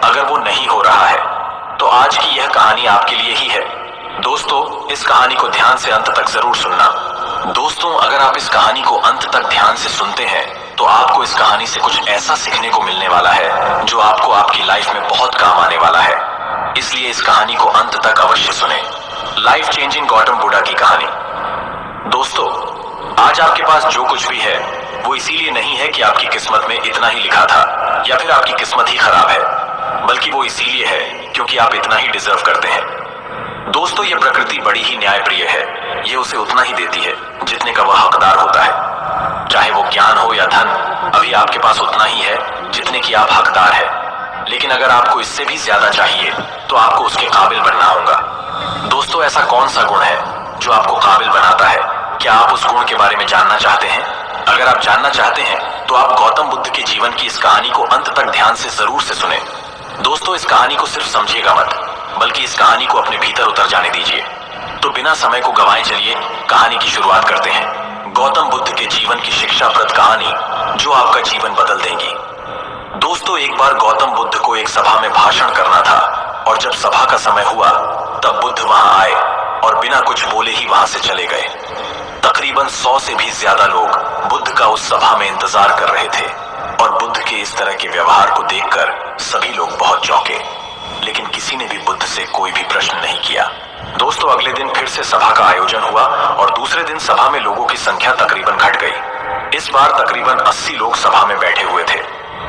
अगर वो नहीं हो रहा है तो आज की यह कहानी आपके लिए ही है। दोस्तों, इस कहानी को ध्यान से अंत तक जरूर सुनना। दोस्तों, अगर आप इस कहानी को अंत तक ध्यान से सुनते हैं तो आपको इस कहानी से कुछ ऐसा सीखने को मिलने वाला है जो आपको आपकी लाइफ में बहुत काम आने वाला है। इसलिए इस कहानी को अंत तक अवश्य सुने। लाइफ चेंजिंग गौतम बुद्धा की कहानी। दोस्तों, आज आपके पास जो कुछ भी है वो इसीलिए नहीं है कि आपकी किस्मत में इतना ही लिखा था या फिर आपकी किस्मत ही खराब है, बल्कि वो इसीलिए है क्योंकि आप इतना ही डिजर्व करते हैं। दोस्तों, ये प्रकृति बड़ी ही न्यायप्रिय है। ये उसे उतना ही देती है जितने का वह हकदार होता है। चाहे वो ज्ञान हो या धन, अभी आपके पास उतना ही है जितने की आप हकदार है। लेकिन अगर आपको इससे भी ज्यादा चाहिए तो आपको उसके काबिल बनना होगा। दोस्तों, ऐसा कौन सा गुण है जो आपको काबिल बनाता है? क्या आप उस गुण के बारे में जानना चाहते हैं? अगर आप जानना चाहते हैं तो आप गौतम बुद्ध के जीवन की इस कहानी को अंत तक ध्यान से जरूर से सुने। दोस्तों, इस कहानी को सिर्फ समझिएगा मत, बल्कि इस कहानी को अपने भीतर उतर जाने दीजिए। तो बिना समय को गंवाए चलिए कहानी की शुरुआत करते हैं। गौतम बुद्ध के जीवन की शिक्षाप्रद कहानी जो आपका जीवन बदल देगी। दोस्तों, एक बार गौतम बुद्ध को एक सभा में भाषण करना था और जब सभा का समय हुआ तब बुद्ध वहां आए और बिना कुछ बोले ही वहां से चले गए। तकरीबन 100 से भी ज्यादा लोग बुद्ध का उस सभा में इंतजार कर रहे थे और बुद्ध के इस तरह के व्यवहार को देखकर सभी लोग बहुत चौंके, लेकिन किसी ने भी बुद्ध से कोई भी प्रश्न नहीं किया। दोस्तों, अगले दिन फिर से सभा का आयोजन हुआ और दूसरे दिन सभा में लोगों की संख्या तकरीबन घट गई। इस बार तकरीबन 80 लोग सभा में बैठे हुए थे।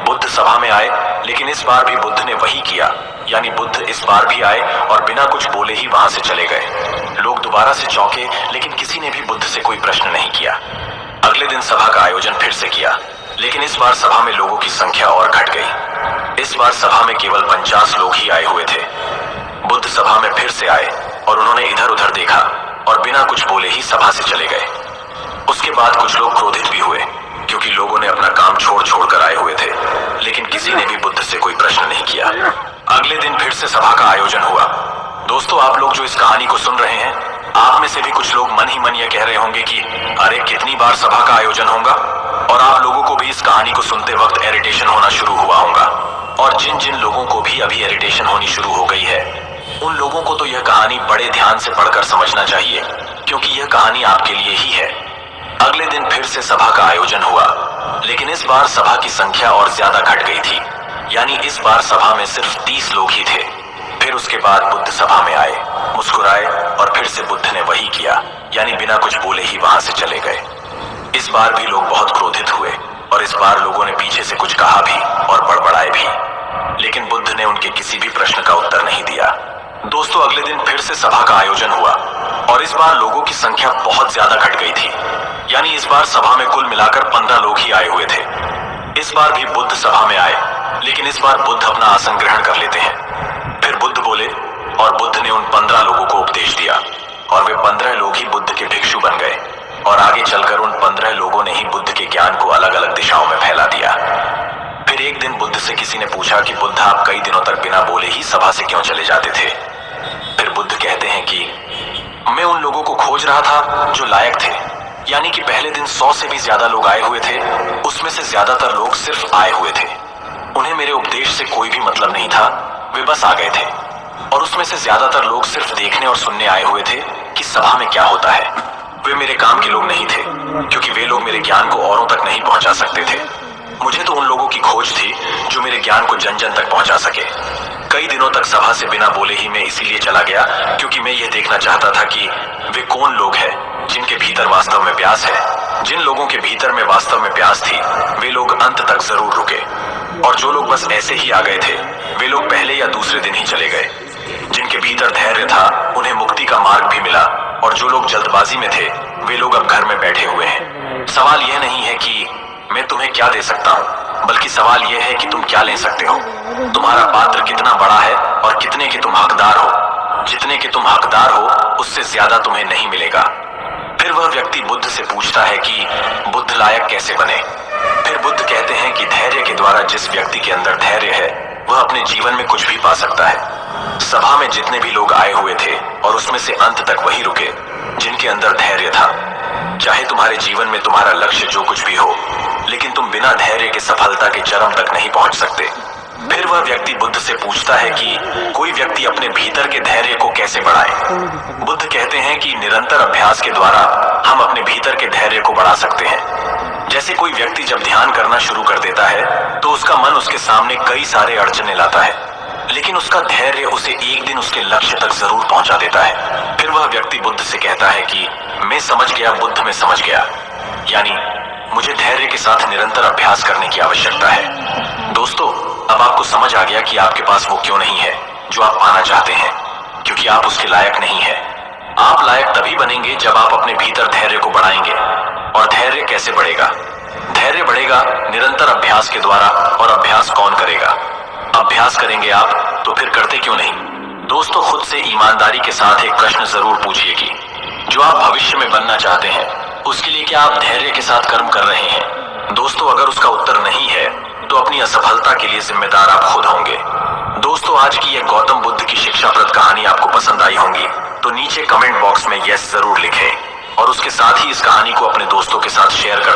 बुद्ध सभा में आए, लेकिन इस बार भी बुद्ध ने वही किया, यानी बुद्ध इस बार भी आए और बिना कुछ बोले ही वहां से चले गए। लोग दोबारा से चौंके, लेकिन किसी ने भी बुद्ध से कोई प्रश्न नहीं किया। अगले दिन सभा का आयोजन फिर से किया, लेकिन इस बार सभा में लोगों की संख्या और घट गई। इस बार सभा में केवल 50 लोग ही आए हुए थे। बुद्ध सभा में फिर से आए और उन्होंने इधर उधर देखा और बिना कुछ बोले ही सभा से चले गए। उसके बाद कुछ लोग क्रोधित भी हुए क्योंकि लोगों ने अपना काम छोड़ कर आए हुए थे, लेकिन किसी ने भी बुद्ध से कोई प्रश्न नहीं किया। अगले दिन फिर से सभा का आयोजन हुआ। दोस्तों, आप लोग जो इस कहानी को सुन रहे हैं, आप में से भी कुछ लोग मन ही मन ये कह रहे होंगे कि अरे कितनी बार सभा का आयोजन होगा, और आप लोगों को भी इस कहानी को सुनते वक्त इरिटेशन होना शुरू हुआ होगा। और जिन जिन लोगों को भी अभी इरिटेशन होनी शुरू हो गई है, उन लोगों को तो यह कहानी बड़े ध्यान से पढ़कर समझना चाहिए, क्योंकि यह कहानी आपके लिए ही है। अगले दिन फिर से सभा का आयोजन हुआ, लेकिन इस बार सभा की संख्या और ज्यादा घट गई थी, यानी इस बार सभा में सिर्फ 30 लोग ही थे। फिर उसके बाद बुद्ध सभा में आए, मुस्कुराए और फिर से बुद्ध ने वही किया, यानी बिना कुछ बोले ही वहां से चले गए। इस बार भी लोग बहुत क्रोधित हुए और इस बार लोगों ने पीछे से कुछ कहा भी और बड़बड़ाए भी, लेकिन बुद्ध ने उनके किसी भी प्रश्न का उत्तर नहीं दिया। दोस्तों, अगले दिन फिर से सभा का आयोजन हुआ और इस बार लोगों की संख्या बहुत ज्यादा घट गई थी, यानी इस बार सभा में कुल मिलाकर 15 लोग ही आए हुए थे। इस बार भी बुद्ध सभा में आए, लेकिन इस बार बुद्ध अपना आसन ग्रहण कर लेते हैं। फिर बुद्ध बोले और बुद्ध ने उन 15 लोगों को उपदेश दिया और वे 15 लोग ही बुद्ध के भिक्षु बन गए और आगे चलकर उन 15 लोगों ने ही बुद्ध के ज्ञान को अलग अलग दिशाओं में फैला दिया। फिर एक दिन बुद्ध से किसी ने पूछा कि बुद्ध, आप कई दिनों तक बिना बोले ही सभा से क्यों चले जाते थे? फिर बुद्ध कहते हैं कि मैं उन लोगों को खोज रहा था जो लायक थे, यानी कि पहले दिन 100 से भी ज्यादा लोग आए हुए थे, उसमें से ज्यादातर लोग सिर्फ आए हुए थे। उन्हें मेरे उपदेश से कोई भी मतलब नहीं था, वे बस आ गए थे। और उसमें से ज्यादातर लोग सिर्फ देखने और सुनने आए हुए थे कि सभा में क्या होता है। वे मेरे काम के लोग नहीं थे, क्योंकि वे लोग मेरे ज्ञान को औरों तक नहीं पहुंचा सकते थे। मुझे तो उन लोगों की खोज थी जो मेरे ज्ञान को जन जन तक पहुंचा सके। कई दिनों तक सभा से बिना बोले ही मैं इसीलिए चला गया क्योंकि मैं यह देखना चाहता था कि वे कौन लोग हैं जिनके भीतर वास्तव में प्यास है। जिन लोगों के भीतर में वास्तव में प्यास थी, वे लोग अंत तक जरूर रुके, और जो लोग बस ऐसे ही आ गए थे, वे लोग पहले या दूसरे दिन ही चले गए। जिनके भीतर धैर्य था, उन्हें मुक्ति का मार्ग भी मिला, और जो लोग जल्दबाजी में थे, वे लोग अब घर में बैठे हुए हैं। सवाल यह नहीं है कि मैं तुम्हें क्या दे सकता हूँ, बल्कि सवाल यह है कि तुम क्या ले सकते हो। तुम्हारा पात्र कितना बड़ा है और कितने के तुम हकदार हो। जितने के तुम हकदार हो, उससे ज्यादा तुम्हें नहीं मिलेगा। फिर वह व्यक्ति बुद्ध से पूछता है कि बुद्ध लायक कैसे बने। फिर बुद्ध कहते हैं कि धैर्य के द्वारा जिस व्यक्ति के अंदर धैर्य है, वह अपने जीवन में कुछ भी पा सकता है। सभा में जितने भी लोग आए हुए थे, और उसमें से अंत तक वही रुके जिनके अंदर धैर्य था। चाहे तुम्हारे जीवन में तुम्हारा लक्ष्य जो कुछ भी हो, लेकिन तुम बिना धैर्य के सफलता के चरम तक नहीं पहुंच सकते। फिर वह व्यक्ति बुद्ध से पूछता है कि कोई व्यक्ति अपने भीतर के धैर्य को कैसे बढ़ाए। बुद्ध कहते हैं कि निरंतर अभ्यास के द्वारा हम अपने भीतर के धैर्य को बढ़ा सकते हैं। जैसे कोई व्यक्ति जब ध्यान करना शुरू कर देता है तो उसका मन उसके सामने कई सारे अड़चने लाता है, लेकिन उसका धैर्य उसे एक दिन उसके लक्ष्य तक जरूर पहुंचा देता है। फिर वह व्यक्ति बुद्ध से कहता है कि मैं समझ गया, बुद्ध में समझ गया, यानी मुझे धैर्य के साथ निरंतर अभ्यास करने की आवश्यकता है। दोस्तों, अब आपको समझ आ गया कि आपके पास वो क्यों नहीं है जो आप पाना चाहते हैं, क्योंकि आप उसके लायक नहीं है। आप लायक तभी बनेंगे जब आप अपने भीतर धैर्य को बढ़ाएंगे। और धैर्य कैसे बढ़ेगा? धैर्य बढ़ेगा निरंतर अभ्यास के द्वारा। और अभ्यास कौन करेगा? अभ्यास करेंगे आप, तो फिर करते क्यों नहीं? दोस्तों, खुद से ईमानदारी के साथ एक प्रश्न जरूर पूछिए कि जो आप भविष्य में बनना चाहते हैं उसके लिए क्या आप धैर्य के साथ कर्म कर रहे हैं? दोस्तों, अगर उसका उत्तर नहीं है तो अपनी असफलता के लिए जिम्मेदार आप खुद होंगे। दोस्तों, आज की यह गौतम बुद्ध की शिक्षाप्रद कहानी आपको पसंद आई होंगी तो नीचे कमेंट बॉक्स में यस जरूर लिखें और उसके साथ ही इस कहानी को अपने दोस्तों के साथ शेयर करना